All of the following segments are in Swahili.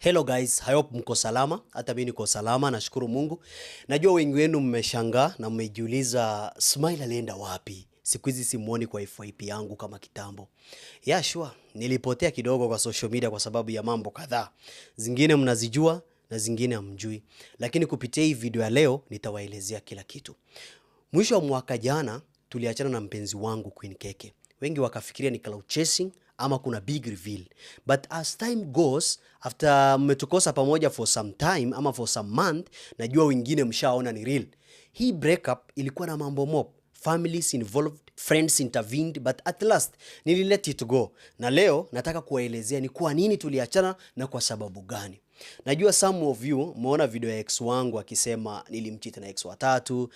Hello guys, I hope mko salama. Hata mimi niko salama, nashukuru Mungu. Najua wengi wenu mmeshangaa na mmejiuliza Smile alienda wapi? Siku hizi simuoni kwa FYP yangu kama kitambo. Yeah, sure. Nilipotea kidogo kwa social media kwa sababu ya mambo kadhaa. Zingine mnazijua na zingine hamjui. Lakini kupitia hii video ya leo nitawaelezea kila kitu. Mwisho wa mwaka jana tuliachana na mpenzi wangu Queen Keke. Wengi wakafikiria ni cloud chasing ama kuna big reveal. But as time goes, after mmetukosa pamoja for some time ama for some month, najua wengine mshaona ni real. Hii breakup ilikuwa na mambo mob. Families involved, friends intervened, but at last nililet it go. Na leo nataka kuwaelezea ni kwa nini tuliachana na kwa sababu gani. Najua some of you muona video ya ex wangu akisema nilimcheat na ex watatu,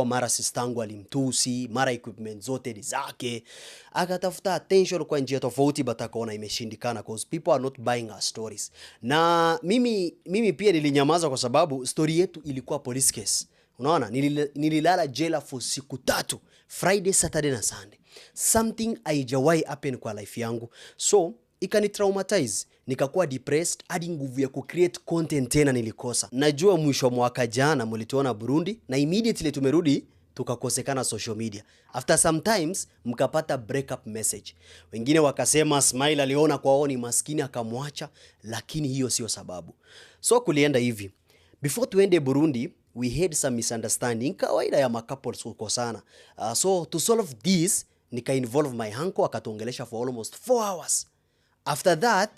mara sistangu alimtusi, mara equipment zote ni zake. Akatafuta attention kwa njia tofauti but akaona imeshindikana cause people are not buying our stories. Na mimi pia nilinyamaza kwa sababu story yetu ilikuwa police case. Unaona, nililala jela for siku 3, Friday, Saturday na Sunday. Something haijawahi happen kwa life yangu. So, ikani traumatize, nikakuwa depressed, hadi nguvu ya kucreate content tena nilikosa. Najua mwisho mwaka jana mlituona Burundi na immediately tumerudi tukakosekana social media. After sometimes mkapata breakup message. Wengine wakasema Smile aliona kwao ni maskini akamwacha, lakini hiyo sio sababu. So kulienda hivi. Before tuende Burundi, we had some misunderstanding, kawaida ya couples kukosana. So to solve this, nika involve my uncle akatuongelesha for almost 4 hours. After that,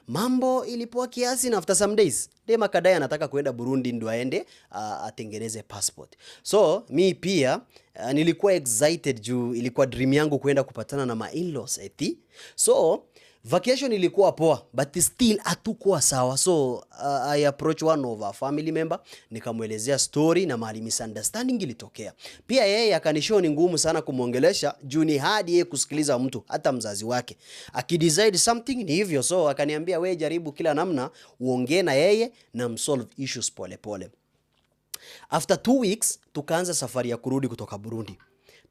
mambo ilipoa kiasi na after some days, dem akadai anataka kuenda Burundi ndo aende atengeneze passport. So, mi pia nilikuwa excited juu ilikuwa dream yangu kuenda kupatana na ma-in-laws eti. So, vacation ilikuwa poa, but still hatukuwa sawa. So, I approach one of our family member, nikamwelezea story na mahali misunderstanding ilitokea. Pia yeye akanishow ni ngumu sana kumuongelesha juu ni hadi yeye kusikiliza mtu, hata mzazi wake. Akidecide something ni hivyo, so akaniambia wewe jaribu kila namna uongee na yeye na msolve issues pole pole. After 2 weeks, tukaanza safari ya kurudi kutoka Burundi.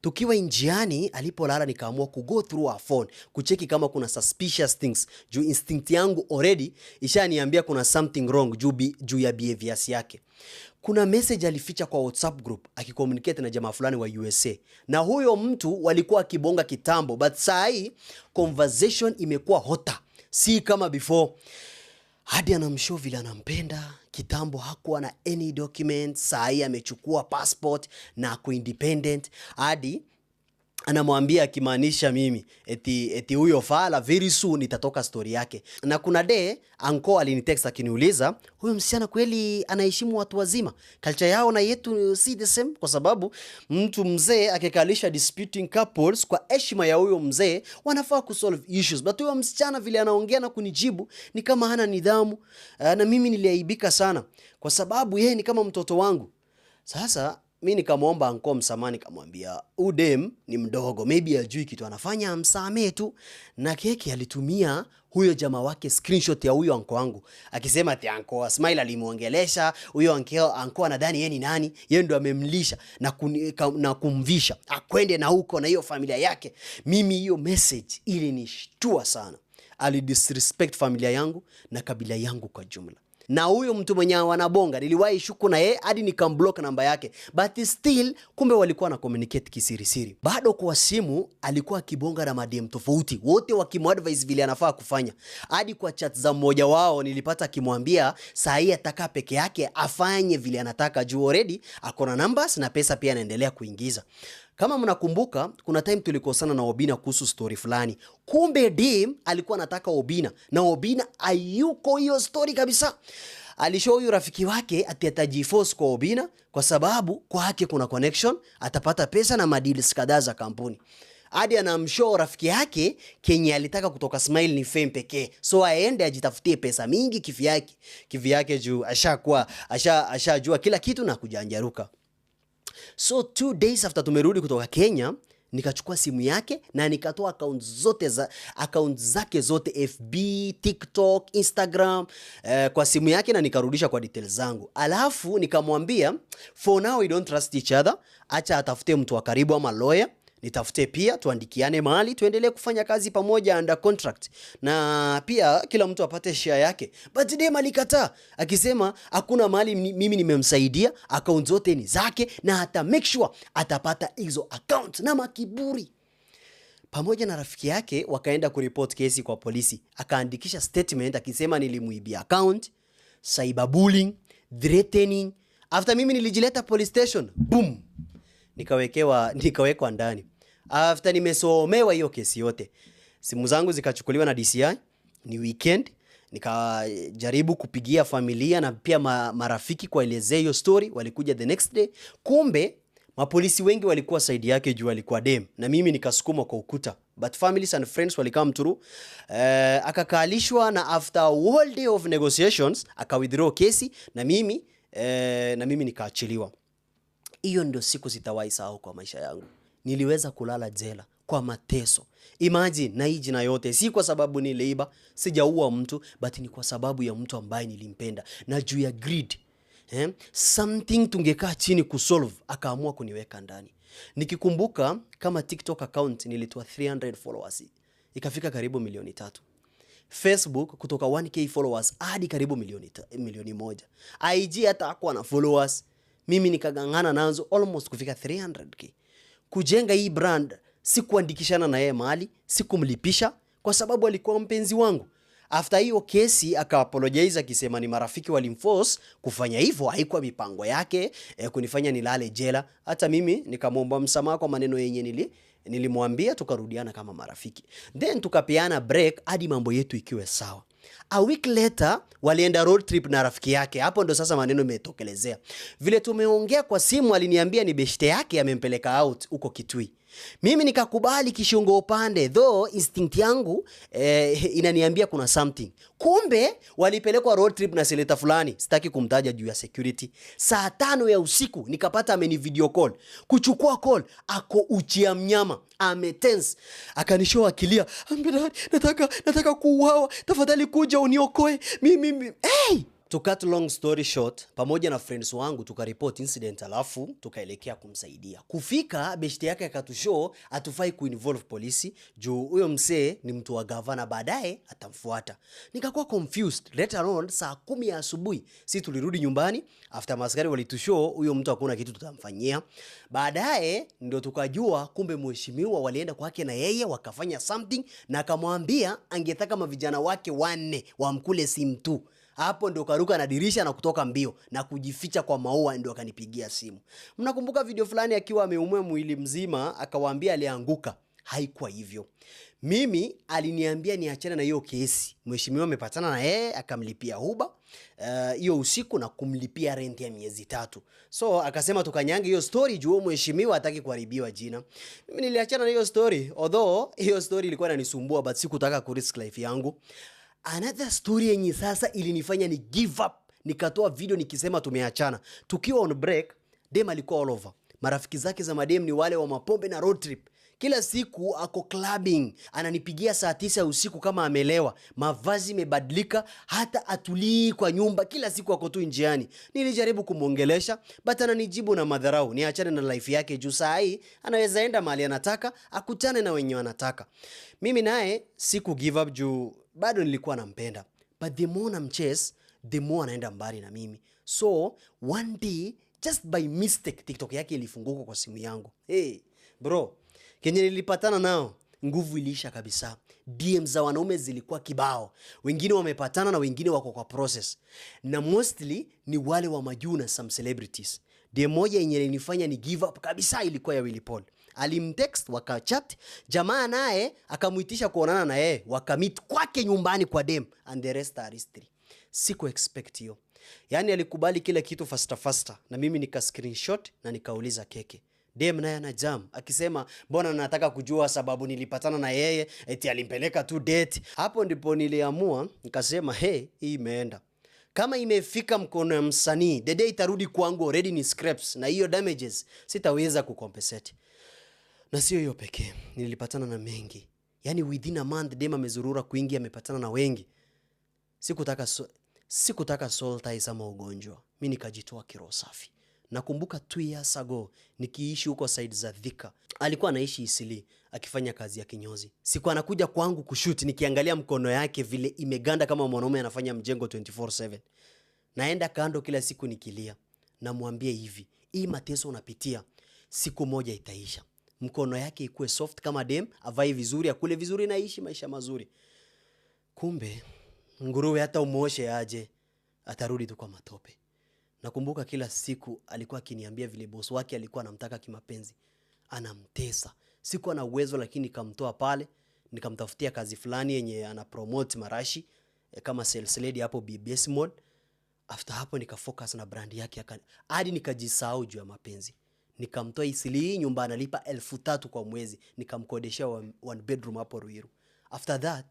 Tukiwa njiani alipolala nikaamua go through our phone kucheki kama kuna suspicious things juu instinct yangu already ishaniambia kuna something wrong juu ya behaviors yake. Kuna message alificha kwa WhatsApp group akicommunicate na jamaa fulani wa USA. Na huyo mtu walikuwa kibonga kitambo but saa hii conversation imekuwa hotter. Si kama before. Hadi anamshow vile anampenda, kitambo hakuwa na any document, saa hii amechukua passport na ako independent. Hadi anamwambia akimaanisha mimi eti huyo fala very soon itatoka story yake. Na kuna day uncle alinitext akiniuliza huyo msichana kweli anaheshimu watu wazima, culture yao na yetu si the same, kwa sababu mtu mzee akikalisha disputing couples kwa heshima ya huyo mzee wanafaa kusolve issues, but huyo msichana vile anaongea na kunijibu ni kama hana nidhamu. Na mimi niliaibika sana kwa sababu yeye ni kama mtoto wangu. Sasa mimi nikamwomba uncle msamaha, nikamwambia udem ni mdogo, maybe ajui kitu anafanya, amsamee tu. Na Keke alitumia huyo jamaa wake screenshot ya huyo uncle wangu akisema ati uncle Smile alimuongelesha huyo uncle anadhani yeye ni nani, yeye ndo amemlisha na kumvisha akwende na huko na hiyo familia yake. Mimi hiyo message ilinishtua sana. Alidisrespect familia yangu na kabila yangu kwa jumla. Na huyo mtu mwenye wanabonga niliwahi shuku na yeye hadi nikamblock namba yake, but still kumbe walikuwa na communicate kisirisiri. Bado kwa simu alikuwa kibonga na madem tofauti, wote wakimuadvise vile anafaa kufanya. Hadi kwa chat za mmoja wao nilipata akimwambia saa hii atakaa peke yake afanye vile anataka juu already akona numbers na pesa pia anaendelea kuingiza. Kama mnakumbuka, kuna time tulikosana na Obina kuhusu story fulani. Kumbe dem alikuwa anataka Obina na Obina hayuko hiyo story kabisa. Alishow huyu rafiki wake ati atajiforce kwa Obina kwa sababu kwa haki kuna connection, atapata pesa na madeals kadhaa za kampuni. Hadi anamshow rafiki yake Kenya alitaka kutoka Smile ni fame pekee, so aende ajitafutie pesa mingi kivyake juu ashajua kila kitu na kujanjaruka. So 2 days after tumerudi kutoka Kenya, nikachukua simu yake na nikatoa account zake zote, FB, TikTok, Instagram, kwa simu yake na nikarudisha kwa details zangu. Alafu nikamwambia for now we don't trust each other, acha atafute mtu wa karibu ama lawyer nitafute pia tuandikiane mahali tuendelee kufanya kazi pamoja under contract, na pia kila mtu apate share yake. But dem alikataa akisema hakuna mahali mimi nimemsaidia, account zote ni zake na hata make sure atapata hizo account, na makiburi. Pamoja na rafiki yake wakaenda kuripoti kesi kwa polisi, akaandikisha statement akisema nilimuibia account, cyberbullying, threatening. After mimi nilijileta police station, boom, nikawekwa ndani. After nimesomewa hiyo kesi yote, simu zangu zikachukuliwa na DCI. Ni weekend, nikajaribu kupigia familia na pia marafiki kuelezea hiyo story. Walikuja the next day. Kumbe mapolisi wengi walikuwa side yake juu alikuwa dem, na mimi nikasukuma kwa ukuta. But families and friends walikam through. Akakalishwa, na after a whole day of negotiations aka withdraw kesi, na mimi nikaachiliwa. Hiyo ndio siku sitawahi sahau kwa maisha yangu. Niliweza kulala jela kwa mateso. Imagine, na hii jina yote si kwa sababu niliiba, sijaua mtu, but ni kwa sababu ya mtu ambaye nilimpenda, na juu ya greed. Something tungekaa chini kusolve, akaamua kuniweka ndani. Nikikumbuka kama TikTok account nilitoa 300 followers, ikafika karibu 3 million. Facebook kutoka 1k followers hadi karibu 1 million. IG hata hakuwa na followers, mimi nikagangana nazo almost kufika 300k. Kujenga hii brand, sikuandikishana na yeye mahali, sikumlipisha kwa sababu alikuwa mpenzi wangu. After hiyo kesi aka-apologize akisema ni marafiki walimforce kufanya hivyo, haikuwa mipango yake kunifanya nilale jela. Hata mimi nikamwomba msamaha kwa maneno yenye nilimwambia, tukarudiana kama marafiki. Then tukapeana break hadi mambo yetu ikiwe sawa. A week later walienda road trip na rafiki yake. Hapo ndo sasa maneno imetokelezea. Vile tumeongea kwa simu aliniambia ni beshte yake amempeleka out huko Kitui. Mimi nikakubali kishungo upande, though instinct yangu inaniambia kuna something. Kumbe walipelekwa road trip na senator fulani, sitaki kumtaja juu ya security. Saa 5 ya usiku nikapata ameni video call. Kuchukua call, ako uchi ya mnyama, ametense. Akanishow akilia, nataka kuuawa, tafadhali kuja uniokoe. Mimi hey! To cut long story short, pamoja na friends wangu tukaripoti incident, alafu tukaelekea kumsaidia. Kufika beshte yake akatushow atufai kuinvolve polisi juu huyo msee ni mtu wa gavana, baadaye atamfuata. Nikakuwa confused. Later on saa 10 ya asubuhi sisi tulirudi nyumbani after maskari walitushow huyo mtu hakuna kitu tutamfanyia. Baadaye ndio tukajua kumbe mheshimiwa walienda kwake na yeye wakafanya something, na akamwambia angetaka mavijana wake 4 wamkule simu tu. Hapo ndo karuka na dirisha na kutoka mbio na kujificha kwa maua, ndo akanipigia simu. Mnakumbuka video fulani akiwa ameumwa mwili mzima akawaambia alianguka? Haikuwa hivyo. Mimi aliniambia niachane na hiyo kesi. Mheshimiwa amepatana na yeye akamlipia huba hiyo usiku na kumlipia rent ya miezi 3. So akasema tukanyange hiyo story juu mheshimiwa hataki kuharibiwa jina. Mimi niliachana na hiyo story, although hiyo story ilikuwa inanisumbua, but sikutaka ku risk life yangu. Another story yenye sasa ilinifanya ni give up. Nikatoa video nikisema tumeachana. Tukiwa on break, dem alikuwa all over. Marafiki zake za madem ni wale wa mapombe na road trip. Kila siku ako clubbing. Ananipigia saa 9 usiku kama amelewa. Mavazi mebadilika, hata atulii kwa nyumba. Kila siku ako tu njiani. Nilijaribu kumuongelesha, but ananijibu na madharau. Niachane na life yake juu saa hii anaweza enda mahali anataka, akutane na wenye wanataka. Mimi naye siku give up juu bado nilikuwa nampenda. But the more namchase, the more anaenda mbali na mimi. So one day, just by mistake, TikTok yake ilifunguka kwa simu yangu. Hey bro, kenye nilipatana nao nguvu iliisha kabisa. DM za wanaume zilikuwa kibao. Wengine wamepatana na wengine wako kwa process. Na mostly ni wale wa majuu na some celebrities. DM moja yenye ilinifanya ni give up kabisa ilikuwa ya Willy Paul. Alimtext wakachat, jamaa naye akamuitisha kuonana na yeye, wakamit kwake nyumbani kwa dem, and the rest are history. Siku expect hiyo. Yani alikubali kila kitu faster, na mimi nika screenshot na nikauliza keke. Dem naye ana jam akisema mbona nataka kujua sababu nilipatana na yeye, eti alimpeleka tu date. Hapo ndipo niliamua nikasema hii imeenda. Kama imefika mkono ya msanii, the day itarudi kwangu already ni scraps, na hiyo damages sitaweza kucompensate. Na sio hiyo pekee, nilipatana na mengi. Yani within a month dem amezurura kuingia, amepatana na wengi. Sikutaka soul ties ama ugonjwa. Mimi nikajitoa kiroho safi. Nakumbuka 2 years ago nikiishi huko side za Thika. Alikuwa anaishi Isili akifanya kazi ya kinyozi. Siku anakuja kwangu kushoot nikiangalia mkono yake vile imeganda kama mwanaume anafanya mjengo 24/7. Naenda kando kila siku nikilia. Namwambia hivi, hii mateso unapitia siku moja itaisha. Mkono yake ikuwe soft kama dem, avae vizuri, akule vizuri na ishi maisha mazuri. Kumbe nguruwe hata umuoshe aje atarudi tu kwa matope. Nakumbuka kila siku alikuwa akiniambia vile boss wake alikuwa anamtaka kimapenzi. Anamtesa. Sikuwa na uwezo lakini nikamtoa pale, nikamtafutia kazi fulani yenye ana promote marashi kama sales lady hapo BBS Mall. After hapo nikafocus na brand yake hadi nikajisahau juu ya mapenzi. Nikamtoa Isili, nyumba analipa 3,000 kwa mwezi, nikamkodeshia one bedroom hapo Ruiru. After that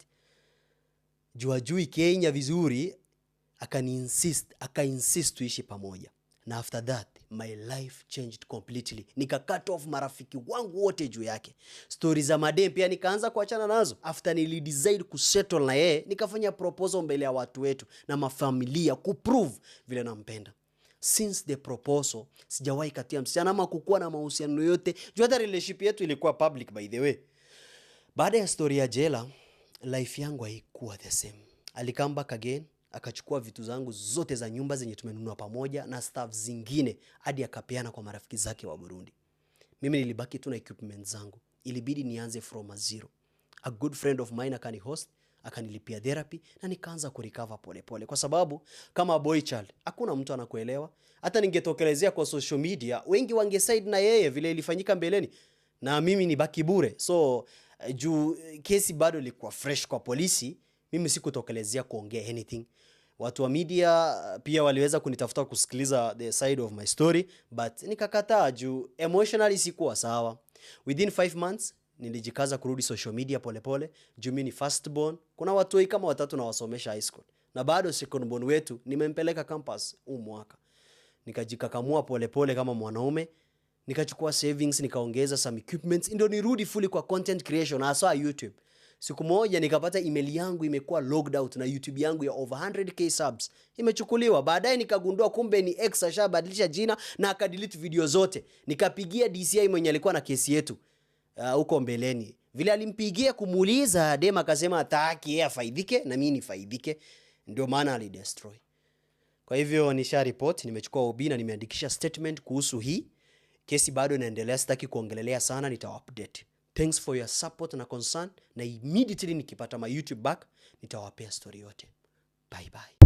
juu Kenya vizuri aka-insist tuishi pamoja. Na after that my life changed completely. Nika-cut off marafiki wangu wote juu yake. Stories za madem pia nikaanza kuachana nazo. After nilidecide kusettle na yeye, nikafanya proposal mbele ya watu wetu na mafamilia kuprove vile nampenda. Since the proposal sijawahi katia msichana ama kukuwa na mahusiano yote. Juu hata relationship yetu ilikuwa public by the way. Baada ya story ya jela, life yangu haikuwa the same. Alikam back again, akachukua vitu zangu zote za nyumba zenye tumenunua pamoja na staff zingine hadi akapeana kwa marafiki zake wa Burundi. Mimi nilibaki tu na equipment zangu. Ilibidi nianze from zero. A good friend of mine akani host, akanilipia therapy na nikaanza kurecover pole pole kwa sababu kama boy child hakuna mtu anakuelewa. Hata ningetokelezea kwa social media wengi wangeside na yeye vile ilifanyika mbeleni na mimi ni baki bure. So juu kesi bado ilikuwa fresh kwa polisi, mimi sikutokelezea kuongea anything. Watu wa media pia waliweza kunitafuta kusikiliza the side of my story, but nikakataa juu emotionally sikuwa sawa. Within 5 months nilijikaza kurudi social media pole pole. Juu mimi ni first born, kuna watu kama 3 na wasomesha high school, na bado second born wetu nimempeleka campus huu mwaka. Nikajikakamua pole pole kama mwanaume, nikachukua savings, nikaongeza some equipments ndio nirudi fully kwa content creation hasa YouTube. Siku moja nikapata email yangu imekuwa logged out na YouTube yangu ya over 100k subs imechukuliwa. Baadaye nikagundua kumbe ni X ashabadilisha jina na akadelete video zote. Nikapigia DCI mwenye alikuwa na kesi yetu huko mbeleni. Vile alimpigia kumuuliza, dem akasema hataki yeye afaidike na mimi nifaidike, ndio maana alidestroy. Kwa hivyo nisha report, nimechukua OB na nimeandikisha statement kuhusu hii kesi. Bado inaendelea, sitaki kuongelelea sana, nitawa-update. Thanks for your support na concern, na immediately nikipata my YouTube back nitawapea story yote. Bye bye.